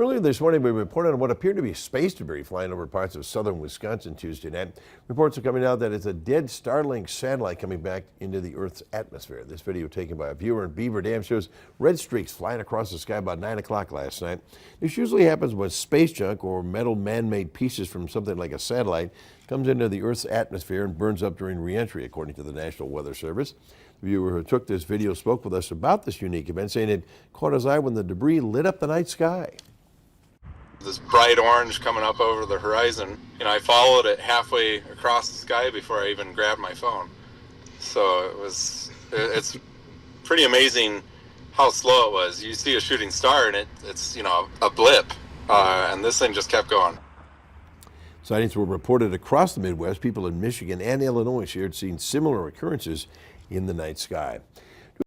Earlier this morning, we reported on what appeared to be space debris flying over parts of southern Wisconsin Tuesday night. Reports are coming out that it's a dead Starlink satellite coming back into the Earth's atmosphere. This video taken by a viewer in Beaver Dam shows red streaks flying across the sky about 9 o'clock last night. This usually happens when space junk or metal man-made pieces from something like a satellite comes into the Earth's atmosphere and burns up during re-entry, according to the National Weather Service. The viewer who took this video spoke with us about this unique event, saying it caught his eye when the debris lit up the night sky. This bright orange coming up over the horizon, I followed it halfway across the sky before I even grabbed my phone. So it's pretty amazing how slow it was. You see a shooting star and it's a blip, and this thing just kept going. Sightings were reported across the Midwest. People in Michigan and Illinois shared seeing similar occurrences in the night sky.